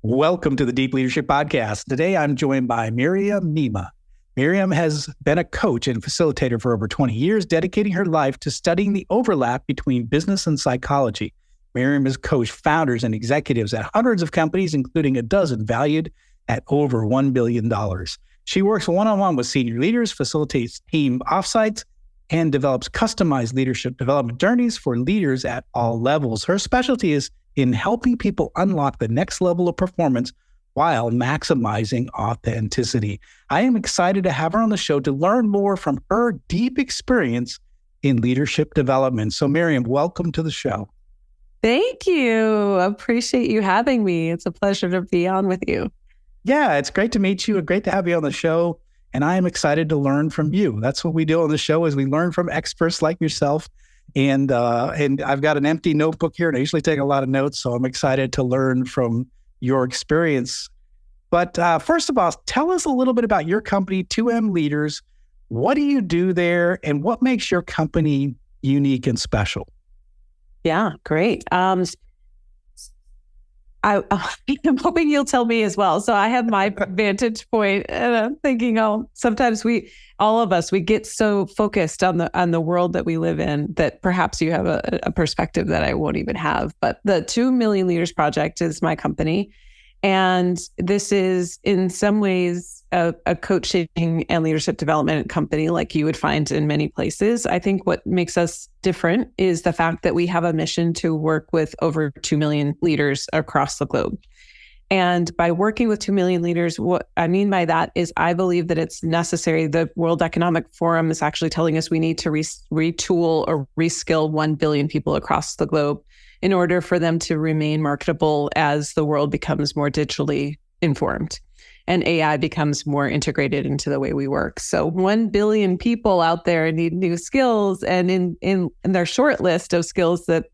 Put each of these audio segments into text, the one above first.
Welcome to the Deep Leadership Podcast. Today, I'm joined by Miriam Meima. Miriam has been a coach and facilitator for over 20 years, dedicating her life to studying the overlap between business and psychology. Miriam has coached founders and executives at hundreds of companies, including a dozen valued at over $1 billion. She works one-on-one with senior leaders, facilitates team offsites, and develops customized leadership development journeys for leaders at all levels. Her specialty is in helping people unlock the next level of performance while maximizing authenticity. I am excited to have her on the show to learn more from her deep experience in leadership development. So Miriam, welcome to the show. Thank you. Appreciate you having me. It's a pleasure to be on with you. Yeah, it's great to meet you and great to have you on the show. And I am excited to learn from you. That's what we do on the show is we learn from experts like yourself. And I've got an empty notebook here and I usually take a lot of notes. So I'm excited to learn from your experience. But first of all, tell us a little bit about your company, 2M Leaders. What do you do there and what makes your company unique and special? Yeah, great. I'm hoping you'll tell me as well. So I have my vantage point, and I'm thinking, sometimes all of us get so focused on the world that we live in that perhaps you have a perspective that I won't even have. But the 2 Million Leaders Project is my company, and this is in some ways a coaching and leadership development company like you would find in many places. I think what makes us different is the fact that we have a mission to work with over 2 million leaders across the globe. And by working with 2 million leaders, what I mean by that is I believe that it's necessary. The World Economic Forum is actually telling us we need to retool or reskill 1 billion people across the globe in order for them to remain marketable as the world becomes more digitally informed and AI becomes more integrated into the way we work. So 1 billion people out there need new skills, and in their short list of skills that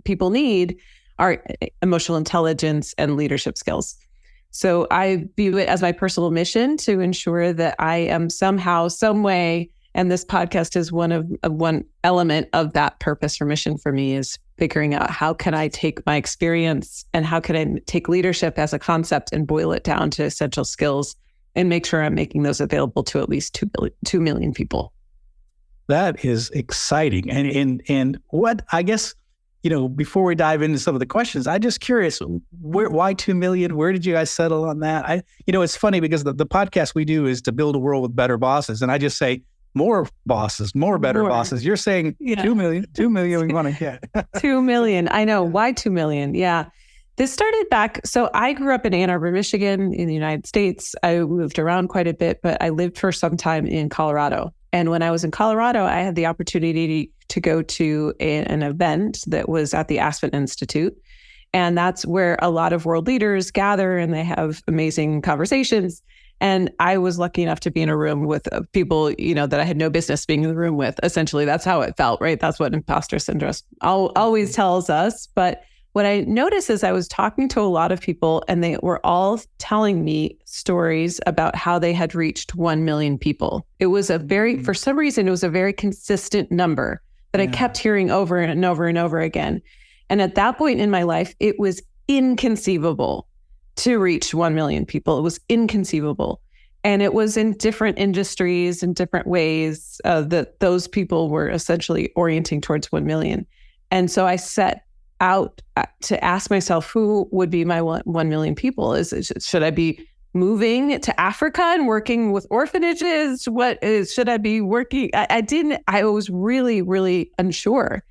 people need are emotional intelligence and leadership skills. So I view it as my personal mission to ensure that I am somehow, some way, and this podcast is one element of that purpose or mission for me, is figuring out how can I take my experience and how can I take leadership as a concept and boil it down to essential skills and make sure I'm making those available to at least 2 million people. That is exciting. And what, I guess, before we dive into some of the questions, I'm just curious, why 2 million? Where did you guys settle on that? It's funny because the podcast we do is to build a world with better bosses. And I just say, more bosses, better bosses. You're saying 2 million we want to get. 2 million. I know. Why 2 million? Yeah. This started back. So I grew up in Ann Arbor, Michigan in the United States. I moved around quite a bit, but I lived for some time in Colorado. And when I was in Colorado, I had the opportunity to go to an event that was at the Aspen Institute. And that's where a lot of world leaders gather and they have amazing conversations. And I was lucky enough to be in a room with people, that I had no business being in the room with. Essentially, that's how it felt, right? That's what imposter syndrome always tells us. But what I noticed is I was talking to a lot of people and they were all telling me stories about how they had reached 1 million people. It was for some reason, it was a very consistent number that I kept hearing over and over and over again. And at that point in my life, it was inconceivable to reach 1 million people. It was inconceivable. And it was in different industries and different ways that those people were essentially orienting towards 1 million. And so I set out to ask myself, who would be my 1 million people? Should I be moving to Africa and working with orphanages? Should I be working? I was really, really unsure.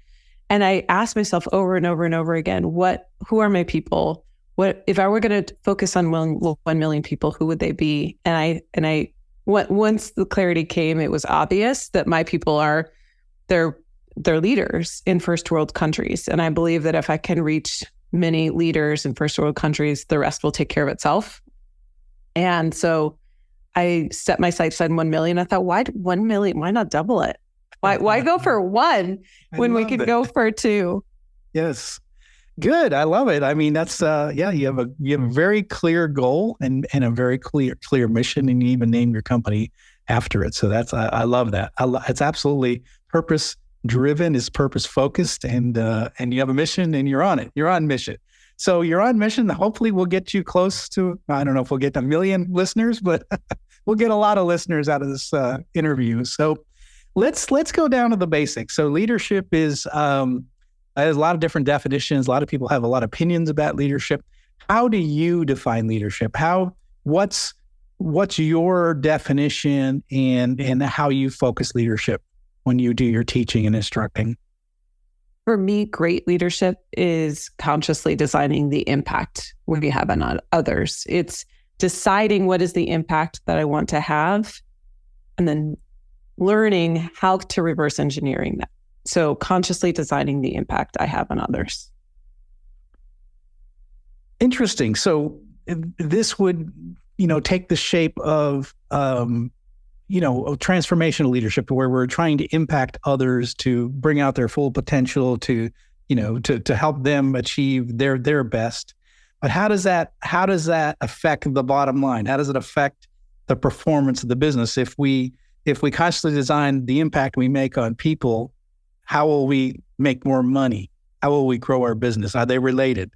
And I asked myself over and over and over again, who are my people? What if I were going to focus on 1 million people, who would they be? And once the clarity came, it was obvious that my people they're leaders in first world countries. And I believe that if I can reach many leaders in first world countries, the rest will take care of itself. And so I set my sights on 1 million. I thought, why 1 million? Why not double it? Why go for 1 when we could go for 2? Yes. Good. I love it. I mean, that's, you have a very clear goal and a very clear mission, and you even name your company after it. So I love that. It's absolutely purpose driven, is purpose focused, and you have a mission and you're on it. You're on mission. So you're on mission. Hopefully we'll get you close to, I don't know if we'll get 1 million listeners, but we'll get a lot of listeners out of this interview. So let's go down to the basics. So leadership is, there's a lot of different definitions. A lot of people have a lot of opinions about leadership. How do you define leadership? What's your definition and how you focus leadership when you do your teaching and instructing? For me, great leadership is consciously designing the impact we have on others. It's deciding what is the impact that I want to have and then learning how to reverse engineering that. So consciously designing the impact I have on others. Interesting. So this would, take the shape of, transformational leadership, where we're trying to impact others to bring out their full potential, to help them achieve their best. But how does that affect the bottom line? How does it affect the performance of the business? If we constantly design the impact we make on people, how will we make more money? How will we grow our business? Are they related?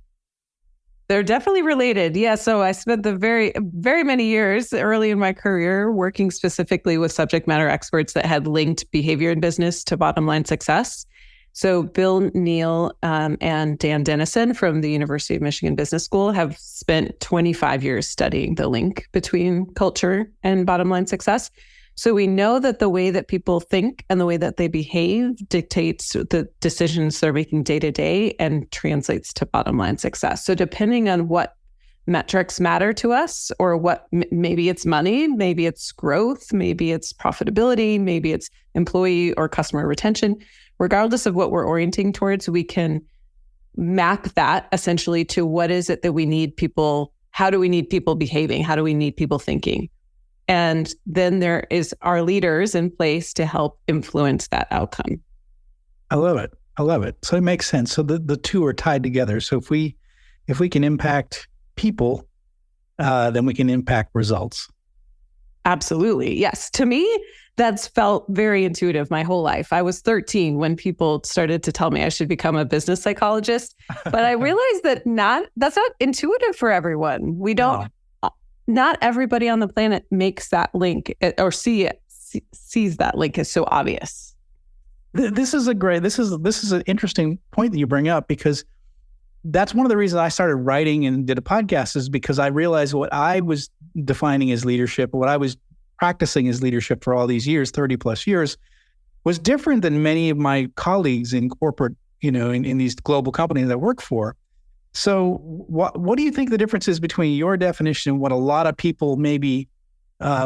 They're definitely related. Yeah. So I spent the very, very many years early in my career working specifically with subject matter experts that had linked behavior in business to bottom line success. So Bill Neal and Dan Dennison from the University of Michigan Business School have spent 25 years studying the link between culture and bottom line success. So we know that the way that people think and the way that they behave dictates the decisions they're making day to day and translates to bottom line success. So depending on what metrics matter to us, or what, maybe it's money, maybe it's growth, maybe it's profitability, maybe it's employee or customer retention, regardless of what we're orienting towards, we can map that essentially to what is it that we need people, how do we need people behaving? How do we need people thinking? And then there is our leaders in place to help influence that outcome. I love it. So it makes sense. So the two are tied together. So if we can impact people, then we can impact results. Absolutely. Yes. To me, that's felt very intuitive my whole life. I was 13 when people started to tell me I should become a business psychologist, but I realized that that's not intuitive for everyone. We don't. No. Not everybody on the planet makes that link or sees that link as so obvious. This is an interesting point that you bring up, because that's one of the reasons I started writing and did a podcast, is because I realized what I was defining as leadership, what I was practicing as leadership for all these years, 30 plus years, was different than many of my colleagues in corporate, in these global companies that I work for. So what do you think the difference is between your definition and what a lot of people maybe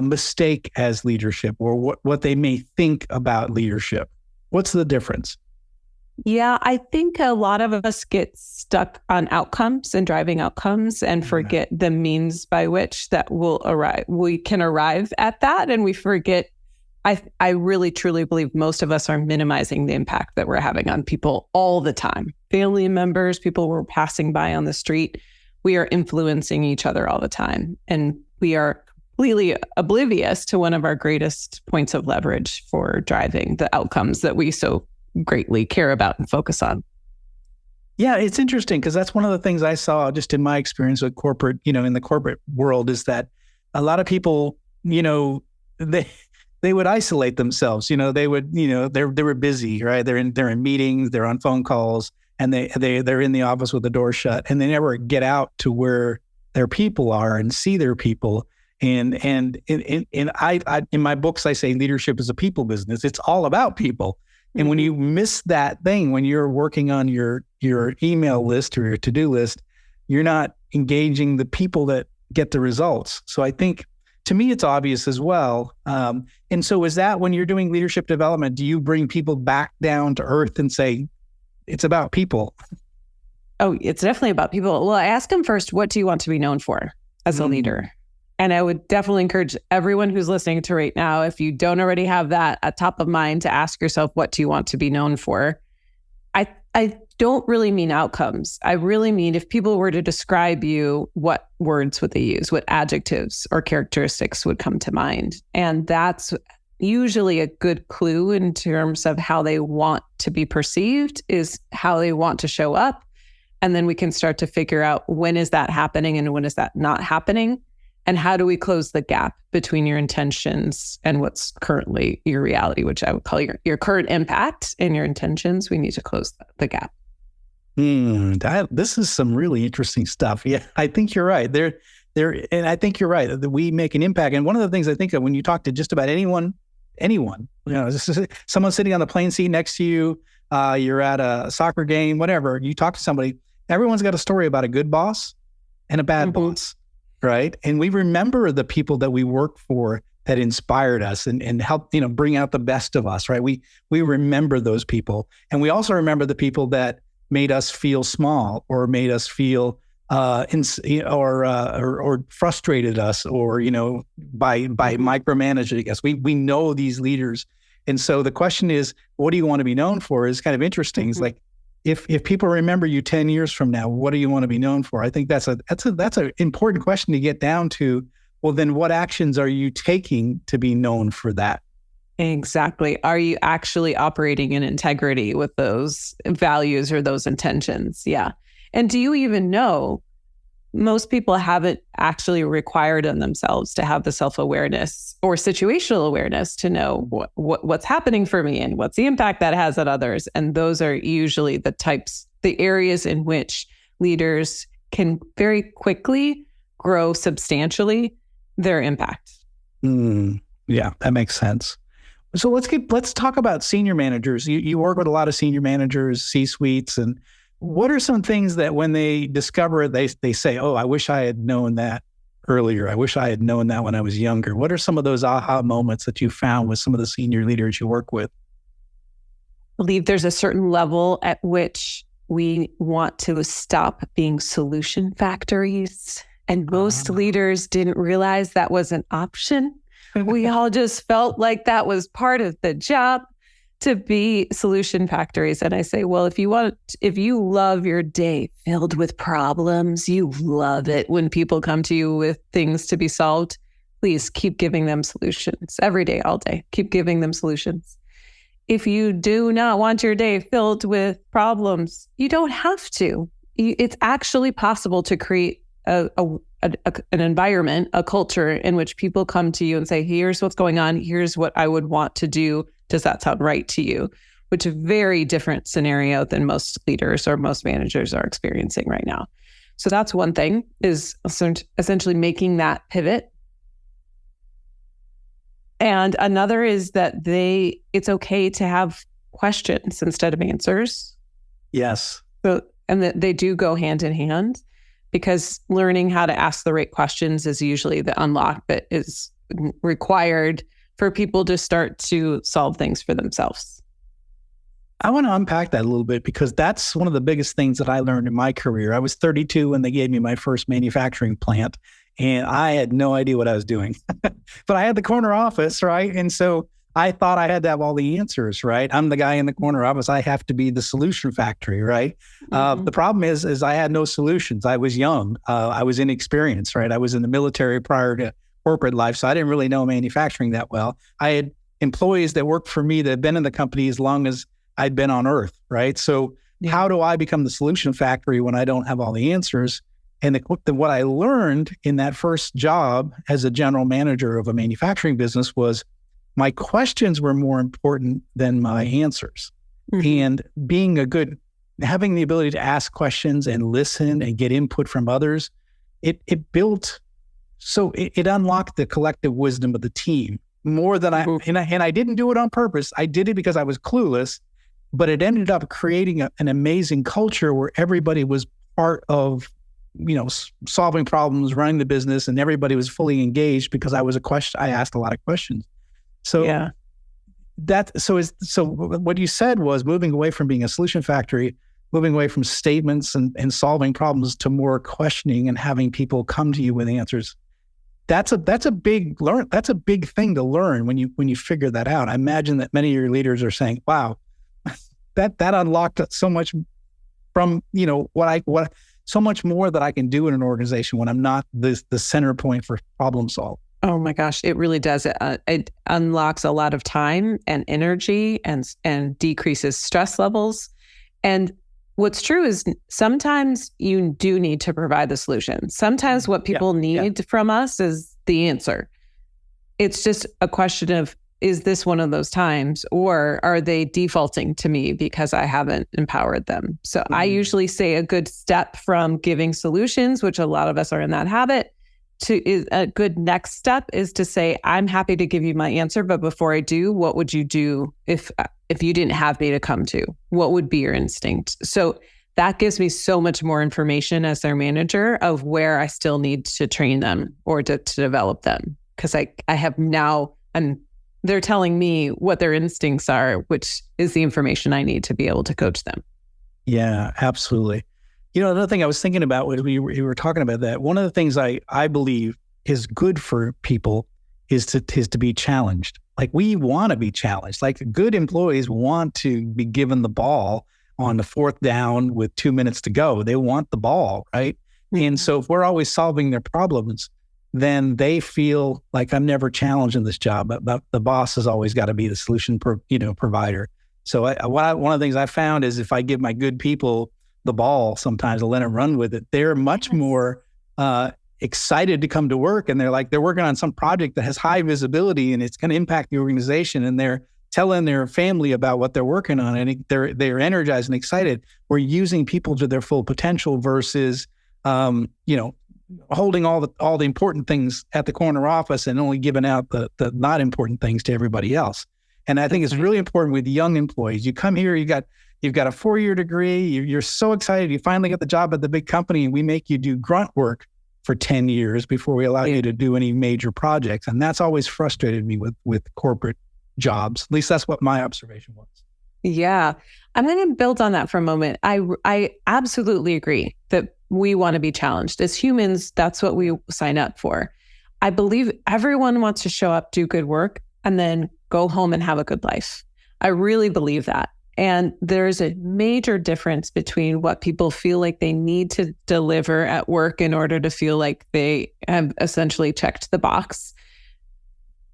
mistake as leadership, or what they may think about leadership? What's the difference? Yeah, I think a lot of us get stuck on outcomes and driving outcomes and forget the means by which that we can arrive at that. And we forget, I really truly believe most of us are minimizing the impact that we're having on people all the time. Family members, people we're passing by on the street, we are influencing each other all the time. And we are completely oblivious to one of our greatest points of leverage for driving the outcomes that we so greatly care about and focus on. Yeah, it's interesting, because that's one of the things I saw just in my experience with corporate, in the corporate world, is that a lot of people, they would isolate themselves. They would, they were busy, right? They're in meetings, they're on phone calls, and they're in the office with the door shut, and they never get out to where their people are and see their people. And I in my books I say leadership is a people business. It's all about people. And when you miss that thing, when you're working on your email list or your to-do list, you're not engaging the people that get the results. So I think, to me, it's obvious as well. And so is that when you're doing leadership development, do you bring people back down to earth and say, it's about people? Oh, it's definitely about people. Well, I ask them first, what do you want to be known for as a leader? And I would definitely encourage everyone who's listening to right now, if you don't already have that at top of mind, to ask yourself, what do you want to be known for? I don't really mean outcomes. I really mean, if people were to describe you, what words would they use? What adjectives or characteristics would come to mind? And that's usually a good clue in terms of how they want to be perceived, is how they want to show up. And then we can start to figure out when is that happening and when is that not happening? And how do we close the gap between your intentions and what's currently your reality, which I would call your current impact and your intentions. We need to close the gap. This is some really interesting stuff. Yeah, I think you're right. And I think you're right that we make an impact. And one of the things I think of when you talk to just about anyone, this is someone sitting on the plane seat next to you, you're at a soccer game, whatever, you talk to somebody, everyone's got a story about a good boss and a bad boss, right? And we remember the people that we work for that inspired us and helped, bring out the best of us, right? We remember those people. And we also remember the people that made us feel small or made us feel or frustrated us or, by micromanaging us. We know these leaders. And so the question is, what do you want to be known for is kind of interesting. It's like, if people remember you 10 years from now, what do you want to be known for? I think that's an important question to get down to. Well, then what actions are you taking to be known for that? Exactly. Are you actually operating in integrity with those values or those intentions? Yeah. And do you even know? Most people haven't actually required on themselves to have the self-awareness or situational awareness to know what's happening for me and what's the impact that has on others. And those are usually the areas in which leaders can very quickly grow substantially their impact. Yeah, that makes sense. So let's talk about senior managers. You work with a lot of senior managers, C-suites, and what are some things that when they discover it, they say, oh, I wish I had known that earlier. I wish I had known that when I was younger. What are some of those aha moments that you found with some of the senior leaders you work with? I believe there's a certain level at which we want to stop being solution factories. And most leaders didn't realize that was an option. We all just felt like that was part of the job to be solution factories. And I say, well, if you love your day filled with problems, you love it when people come to you with things to be solved, please keep giving them solutions every day, all day. Keep giving them solutions. If you do not want your day filled with problems, you don't have to. It's actually possible to create an environment, a culture in which people come to you and say, here's what's going on. Here's what I would want to do. Does that sound right to you? Which is a very different scenario than most leaders or most managers are experiencing right now. So that's one thing, is essentially making that pivot. And another is that it's okay to have questions instead of answers. Yes. And that they do go hand in hand, because learning how to ask the right questions is usually the unlock that is required for people to start to solve things for themselves. I want to unpack that a little bit, because that's one of the biggest things that I learned in my career. I was 32 when they gave me my first manufacturing plant, and I had no idea what I was doing. But I had the corner office, right? And so I thought I had to have all the answers, right? I'm the guy in the corner office. I have to be the solution factory, right? The problem is I had no solutions. I was young. I was inexperienced, right? I was in the military prior to corporate life, so I didn't really know manufacturing that well. I had employees that worked for me that had been in the company as long as I'd been on Earth, right? So how do I become the solution factory when I don't have all the answers? And what I learned in that first job as a general manager of a manufacturing business was my questions were more important than my answers. And having the ability to ask questions and listen and get input from others, it unlocked the collective wisdom of the team more than and I didn't do it on purpose. I did it because I was clueless, but it ended up creating an amazing culture where everybody was part of, solving problems, running the business, and everybody was fully engaged because I asked a lot of questions. So yeah, so what you said was moving away from being a solution factory, moving away from statements and solving problems to more questioning and having people come to you with answers. That's a big thing to learn when you figure that out. I imagine that many of your leaders are saying, wow, that unlocked so much from, so much more that I can do in an organization when I'm not the center point for problem solve. Oh my gosh, it really does. It unlocks a lot of time and energy and decreases stress levels. And what's true is sometimes you do need to provide the solution. Sometimes what people need from us is the answer. It's just a question of, is this one of those times, or are they defaulting to me because I haven't empowered them? So I usually say a good step from giving solutions, which a lot of us are in that habit, to a good next step is to say, I'm happy to give you my answer, but before I do, what would you do if you didn't have me to come to? What would be your instinct? So that gives me so much more information as their manager of where I still need to train them or to develop them. Because I have now, and they're telling me what their instincts are, which is the information I need to be able to coach them. Yeah, absolutely. Another thing I was thinking about when we were talking about that, one of the things I believe is good for people is to be challenged. Like, we want to be challenged. Like, good employees want to be given the ball on the fourth down with 2 minutes to go. They want the ball, right? Mm-hmm. And so if we're always solving their problems, then they feel like, I'm never challenged in this job. But the boss has always got to be the solution provider. So one of the things I found is if I give my good people the ball, sometimes I let them run with it, they're much more excited to come to work. And they're working on some project that has high visibility and it's going to impact the organization. And they're telling their family about what they're working on. And they're energized and excited. We're using people to their full potential versus, holding all the important things at the corner office and only giving out the not important things to everybody else. And I think it's really important with young employees. You come here, you've got a 4-year degree, you're so excited, you finally get the job at the big company, and we make you do grunt work for 10 years before we allow you to do any major projects. And that's always frustrated me with corporate jobs. At least that's what my observation was. Yeah. I'm going to build on that for a moment. I absolutely agree that we want to be challenged. As humans, that's what we sign up for. I believe everyone wants to show up, do good work, and then go home and have a good life. I really believe that. And there's a major difference between what people feel like they need to deliver at work in order to feel like they have essentially checked the box.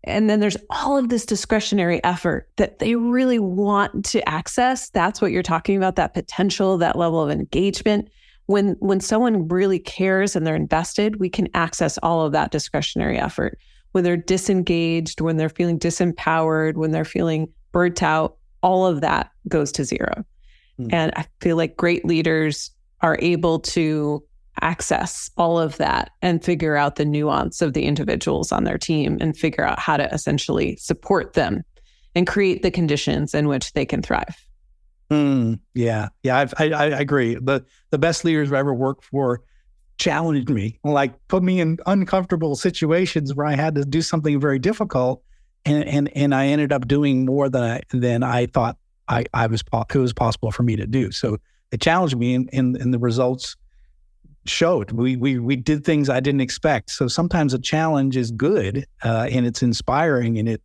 And then there's all of this discretionary effort that they really want to access. That's what you're talking about, that potential, that level of engagement. When someone really cares and they're invested, we can access all of that discretionary effort. When they're disengaged, when they're feeling disempowered, when they're feeling burnt out, all of that goes to zero. And I feel like great leaders are able to access all of that and figure out the nuance of the individuals on their team and figure out how to essentially support them and create the conditions in which they can thrive. Yeah, I agree. The best leaders I've ever worked for challenged me, like put me in uncomfortable situations where I had to do something very difficult, and I ended up doing more than I thought it was possible for me to do. So it challenged me, and the results showed. We did things I didn't expect. So sometimes a challenge is good, and it's inspiring, and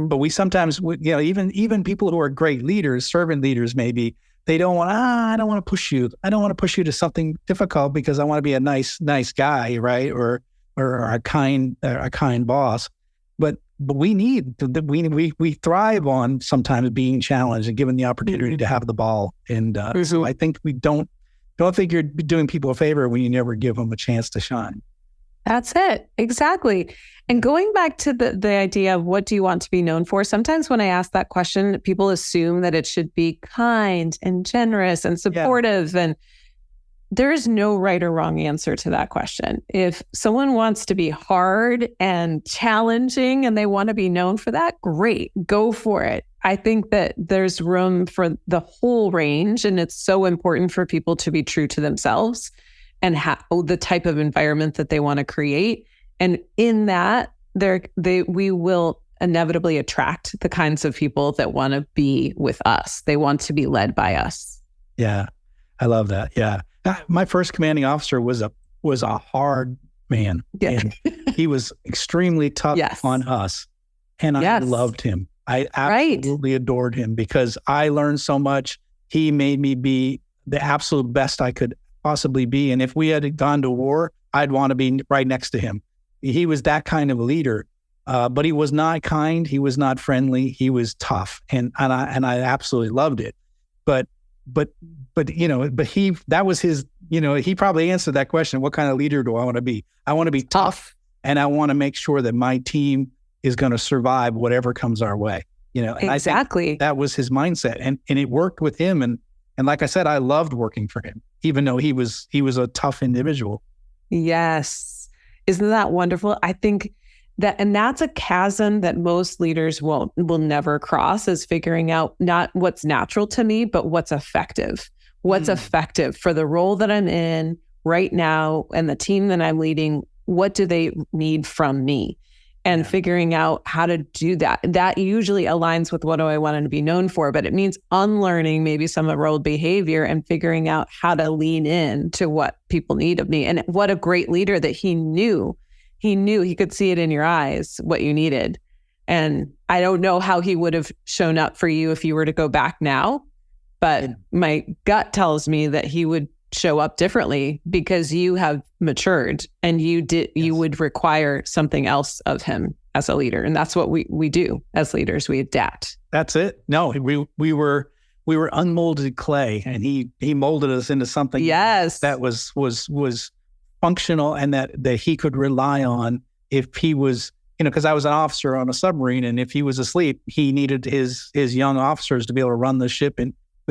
but we sometimes, even people who are great leaders, servant leaders, maybe they don't want. I don't want to push you. I don't want to push you to something difficult because I want to be a nice guy, right? Or a kind boss. But we we thrive on sometimes being challenged and given the opportunity to have the ball. And so I think we don't think you're doing people a favor when you never give them a chance to shine. That's it. Exactly. And going back to the idea of what do you want to be known for? Sometimes when I ask that question, people assume that it should be kind and generous and supportive. Yeah. And there is no right or wrong answer to that question. If someone wants to be hard and challenging and they want to be known for that, great, go for it. I think that there's room for the whole range, and it's so important for people to be true to themselves and the type of environment that they want to create. And in that, we will inevitably attract the kinds of people that want to be with us. They want to be led by us. Yeah, I love that. Yeah. My first commanding officer was a hard man. Yeah. And he was extremely tough on us. And I loved him. I absolutely adored him because I learned so much. He made me be the absolute best I could possibly be. And if we had gone to war, I'd want to be right next to him. He was that kind of a leader, but he was not kind. He was not friendly. He was tough. And I absolutely loved it. But but that was his, he probably answered that question. What kind of leader do I want to be? I want to be tough, and I want to make sure that my team is going to survive whatever comes our way. And exactly. I think that was his mindset, and it worked with him. And like I said, I loved working for him, even though he was a tough individual. Yes. Isn't that wonderful? I think that's a chasm that most leaders will never cross, is figuring out not what's natural to me, but what's effective. What's effective for the role that I'm in right now and the team that I'm leading. What do they need from me? And figuring out how to do that. That usually aligns with what do I want to be known for, but it means unlearning maybe some of our old behavior and figuring out how to lean in to what people need of me. And what a great leader that he knew he could see it in your eyes, what you needed. And I don't know how he would have shown up for you if you were to go back now, but my gut tells me that he would show up differently because you have matured and you would require something else of him as a leader. And that's what we do as leaders. We adapt. That's it. No, we were unmolded clay, and he molded us into something that was functional, and that he could rely on if he was, because I was an officer on a submarine, and if he was asleep, he needed his young officers to be able to run the ship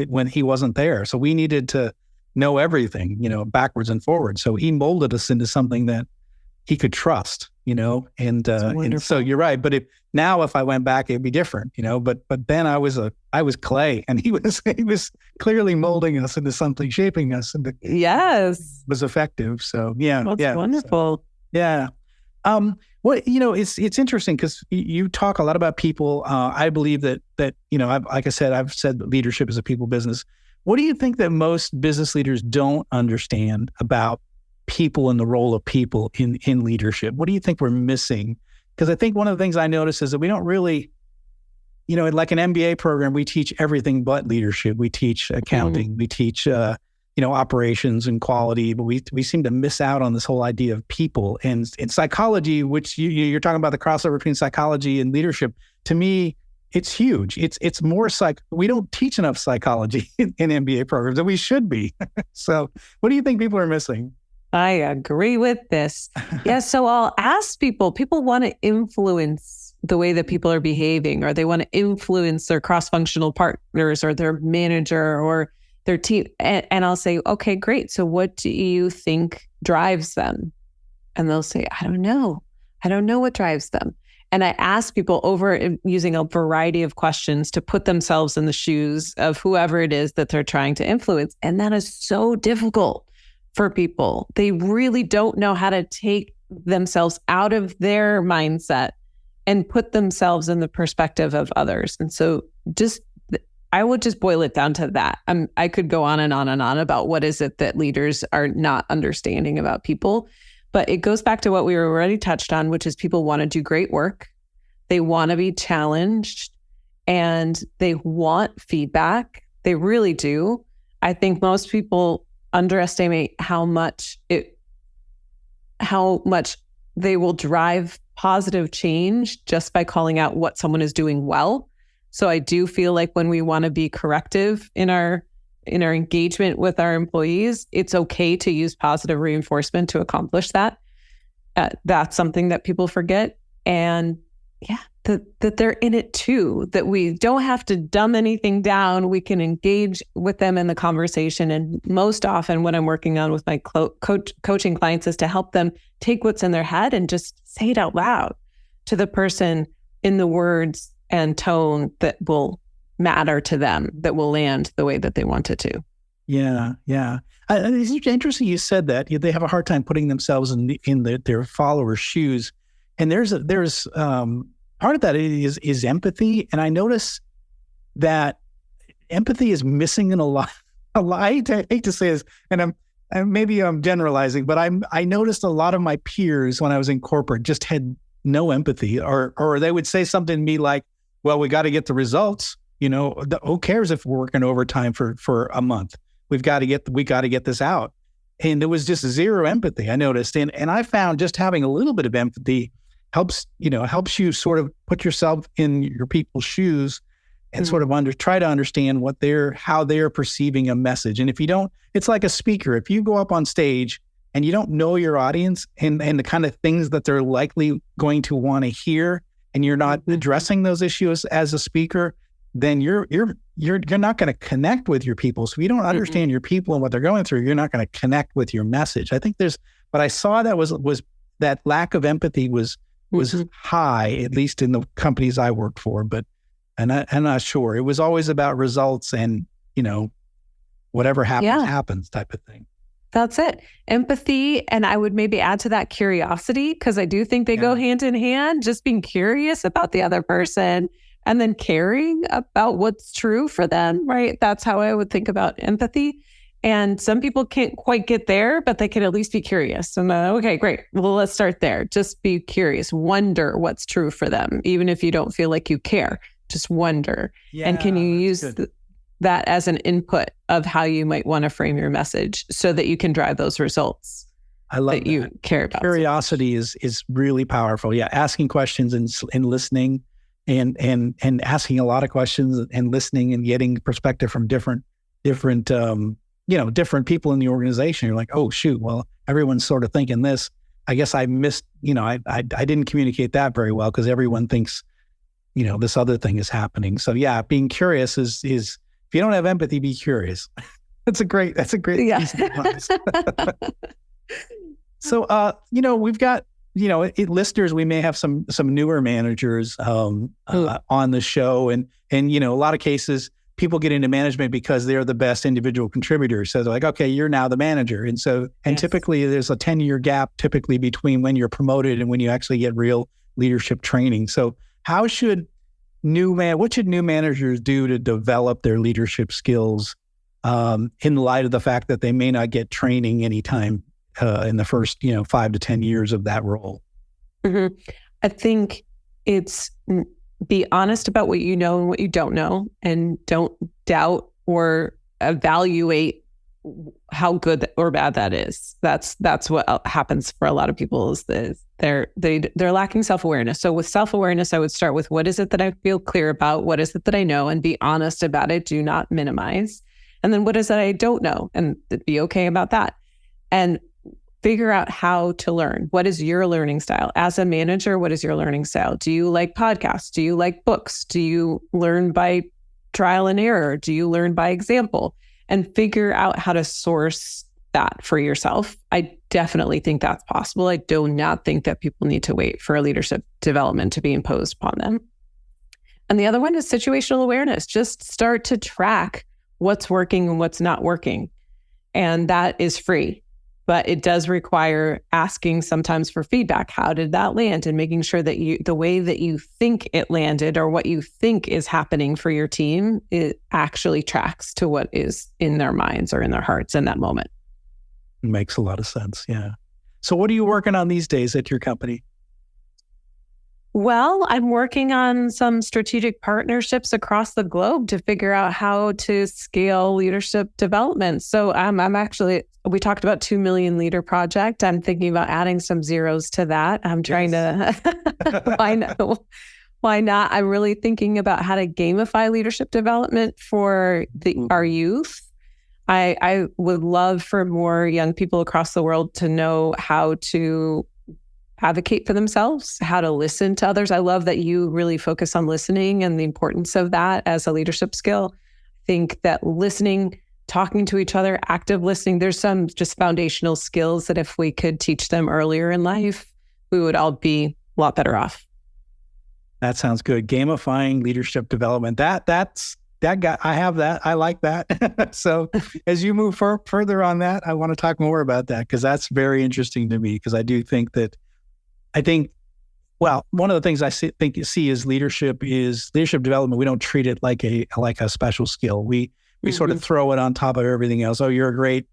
when he wasn't there. So we needed to know everything, backwards and forwards. So he molded us into something that he could trust, and so you're right. But if I went back, it'd be different, but then I was clay, and he was clearly molding us into something, shaping us. And was effective. So that's wonderful. So, it's interesting because you talk a lot about people. I believe that like I said, I've said that leadership is a people business. What do you think that most business leaders don't understand about people and the role of people in leadership? What do you think we're missing? Because I think one of the things I notice is that we don't really, like an MBA program, we teach everything but leadership. We teach accounting, we teach, operations and quality, but we seem to miss out on this whole idea of people. And in psychology, which you're talking about the crossover between psychology and leadership, to me, it's huge. It's more we don't teach enough psychology in MBA programs, and we should be. So what do you think people are missing? I agree with this. So I'll ask people want to influence the way that people are behaving, or they want to influence their cross-functional partners or their manager or their team. And I'll say, okay, great. So what do you think drives them? And they'll say, I don't know. I don't know what drives them. And I ask people using a variety of questions to put themselves in the shoes of whoever it is that they're trying to influence. And that is so difficult for people. They really don't know how to take themselves out of their mindset and put themselves in the perspective of others. And so I would just boil it down to that. I could go on and on and on about what is it that leaders are not understanding about people. But it goes back to what we were already touched on, which is people want to do great work. They want to be challenged, and they want feedback. They really do. I think most people underestimate how much they will drive positive change just by calling out what someone is doing well. So I do feel like when we want to be corrective in our engagement with our employees, it's okay to use positive reinforcement to accomplish that. That's something that people forget. And that they're in it too, that we don't have to dumb anything down. We can engage with them in the conversation. And most often what I'm working on with my coaching clients is to help them take what's in their head and just say it out loud to the person in the words and tone that will matter to them, that will land the way that they want it to. Yeah. It's interesting you said that. They have a hard time putting themselves in their followers' shoes. And there's part of that is empathy. And I notice that empathy is missing in a lot. I hate to say this, and maybe I'm generalizing, but I noticed a lot of my peers when I was in corporate just had no empathy, or they would say something to me like, well, we got to get the results. Who cares if we're working overtime for a month? We got to get this out. And there was just zero empathy, I noticed. And I found just having a little bit of empathy helps you sort of put yourself in your people's shoes and sort of try to understand how they're perceiving a message. And if you don't, it's like a speaker. If you go up on stage and you don't know your audience and the kind of things that they're likely going to want to hear, and you're not addressing those issues as a speaker, then you're not going to connect with your people. So if you don't understand your people and what they're going through, you're not going to connect with your message. I think what I saw that was that lack of empathy was high, at least in the companies I worked for, but I'm not sure. It was always about results and, whatever happens type of thing. That's it. Empathy. And I would maybe add to that curiosity, because I do think they go hand in hand, just being curious about the other person and then caring about what's true for them, right? That's how I would think about empathy. And some people can't quite get there, but they can at least be curious. And okay, great. Well, let's start there. Just be curious. Wonder what's true for them, even if you don't feel like you care. Just wonder. Yeah, and can you use that as an input of how you might want to frame your message so that you can drive those results that you care about? Curiosity is really powerful. Yeah, asking questions and listening and asking a lot of questions and listening and getting perspective from different people in the organization. You're like, oh shoot, well, everyone's sort of thinking this. I guess I missed, I didn't communicate that very well because everyone thinks, this other thing is happening. So yeah, being curious is if you don't have empathy, be curious. That's a great piece of advice. So, we've got, listeners, we may have some newer managers on the show, and a lot of cases, people get into management because they're the best individual contributors. So they're like, okay, you're now the manager. And so, typically there's a 10-year gap typically between when you're promoted and when you actually get real leadership training. So what should new managers do to develop their leadership skills in light of the fact that they may not get training anytime in the first, 5 to 10 years of that role? Mm-hmm. I think it's be honest about what you know and what you don't know, and don't doubt or evaluate how good or bad that is. That's what happens for a lot of people, is they're lacking self-awareness. So with self-awareness, I would start with, what is it that I feel clear about? What is it that I know? And be honest about it. Do not minimize. And then what is it I don't know? And be okay about that. And figure out how to learn. What is your learning style? As a manager, what is your learning style? Do you like podcasts? Do you like books? Do you learn by trial and error? Do you learn by example? And figure out how to source that for yourself. I definitely think that's possible. I do not think that people need to wait for a leadership development to be imposed upon them. And the other one is situational awareness. Just start to track what's working and what's not working. And that is free. But it does require asking sometimes for feedback. How did that land? And making sure that the way that you think it landed or what you think is happening for your team, it actually tracks to what is in their minds or in their hearts in that moment. It makes a lot of sense. Yeah. So what are you working on these days at your company? Well, I'm working on some strategic partnerships across the globe to figure out how to scale leadership development. So we talked about 2 million leader project. I'm thinking about adding some zeros to that. I'm trying to, why not? I'm really thinking about how to gamify leadership development for our youth. I would love for more young people across the world to know how to advocate for themselves, how to listen to others. I love that you really focus on listening and the importance of that as a leadership skill. I think that listening, talking to each other, active listening, there's some just foundational skills that if we could teach them earlier in life, we would all be a lot better off. That sounds good. Gamifying leadership development. That's that guy. I have that. I like that. So as you move further on that, I want to talk more about that, because that's very interesting to me, because I do think that one of the things I see is leadership development. We don't treat it like a special skill. We sort of throw it on top of everything else. Oh, you're a great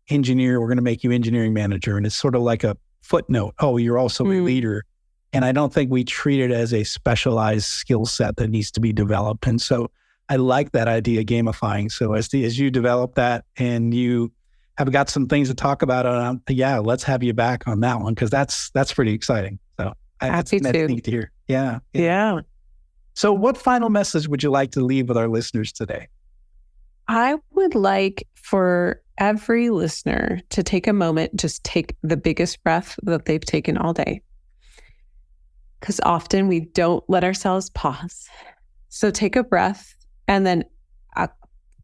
engineer. We're going to make you engineering manager. And it's sort of like a footnote. Oh, you're also a leader. And I don't think we treat it as a specialized skill set that needs to be developed. And so I like that idea, gamifying. So as you develop that and you have got some things to talk about, let's have you back on that one, because that's pretty exciting. So happy that's neat to hear. Yeah. Yeah. So what final message would you like to leave with our listeners today? I would like for every listener to take a moment, just take the biggest breath that they've taken all day. Because often we don't let ourselves pause. So take a breath and then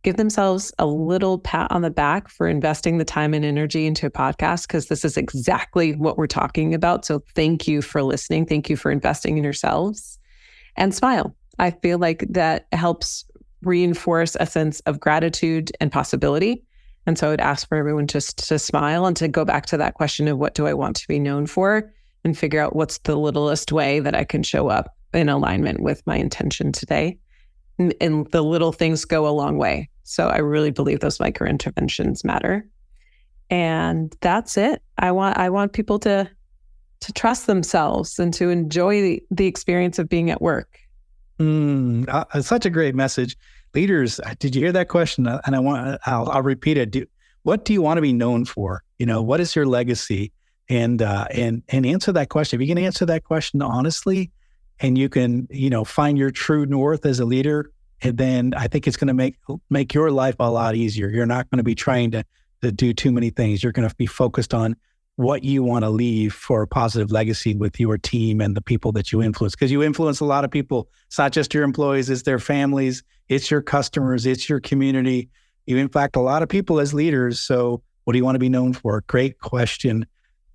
give themselves a little pat on the back for investing the time and energy into a podcast, because this is exactly what we're talking about. So thank you for listening. Thank you for investing in yourselves, and smile. I feel like that helps reinforce a sense of gratitude and possibility. And so I would ask for everyone just to smile and to go back to that question of what do I want to be known for, and figure out what's the littlest way that I can show up in alignment with my intention today. And the little things go a long way. So I really believe those micro interventions matter. And that's it. I want people to trust themselves and to enjoy the experience of being at work. Such a great message. Leaders, did you hear that question? And I'll repeat it. What do you want to be known for? What is your legacy? And answer that question. If you can answer that question honestly, and you can, find your true north as a leader, and then I think it's going to make your life a lot easier. You're not going to be trying to do too many things. You're going to be focused on what you want to leave for a positive legacy with your team and the people that you influence. Because you influence a lot of people. It's not just your employees, it's their families, it's your customers, it's your community. You impact a lot of people as leaders. So what do you want to be known for? Great question.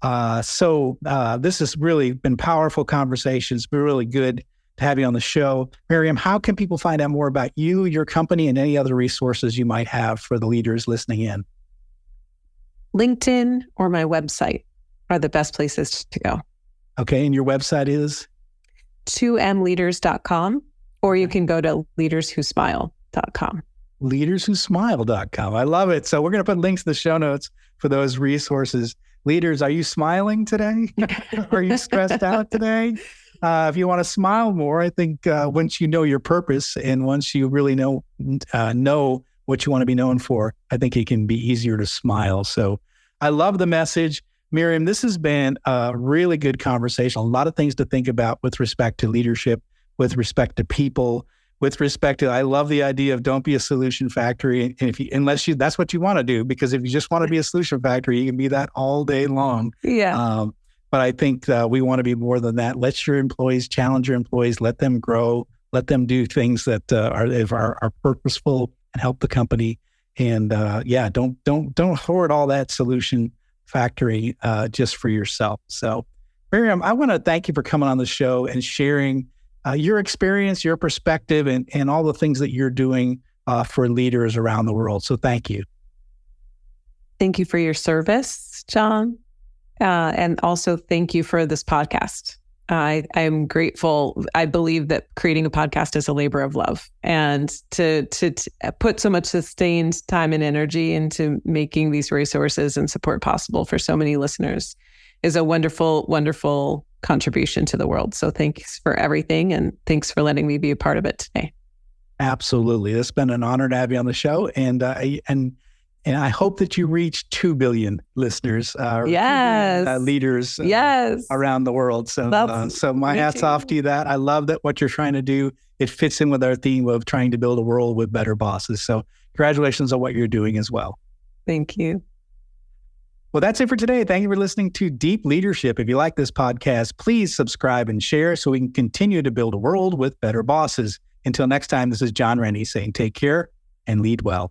So this has really been powerful conversations. It's been really good to have you on the show. Miriam, how can people find out more about you, your company, and any other resources you might have for the leaders listening in? LinkedIn or my website are the best places to go. Okay. And your website is? 2mleaders.com, or you can go to leaderswhosmile.com. Leaderswhosmile.com. I love it. So we're going to put links in the show notes for those resources. Leaders, are you smiling today? Are you stressed out today? If you want to smile more, I think once you know your purpose and once you really know what you want to be known for, I think it can be easier to smile. So I love the message. Miriam, this has been a really good conversation. A lot of things to think about with respect to leadership, with respect to people, with respect to, I love the idea of don't be a solution factory. And unless that's what you want to do, because if you just want to be a solution factory, you can be that all day long. Yeah. But I think we want to be more than that. Let your employees challenge your employees, let them grow, let them do things that are purposeful and help the company. And don't hoard all that solution factory just for yourself. So Miriam, I want to thank you for coming on the show and sharing your experience, your perspective, and all the things that you're doing for leaders around the world. So thank you. Thank you for your service, John. And also thank you for this podcast. I'm grateful. I believe that creating a podcast is a labor of love, and to put so much sustained time and energy into making these resources and support possible for so many listeners is a wonderful, wonderful contribution to the world. So thanks for everything, and thanks for letting me be a part of it today. Absolutely. It's been an honor to have you on the show. And I hope that you reach 2 billion listeners, leaders around the world. So my hat's off to you that. I love that what you're trying to do. It fits in with our theme of trying to build a world with better bosses. So congratulations on what you're doing as well. Thank you. Well, that's it for today. Thank you for listening to Deep Leadership. If you like this podcast, please subscribe and share so we can continue to build a world with better bosses. Until next time, this is John Rennie saying take care and lead well.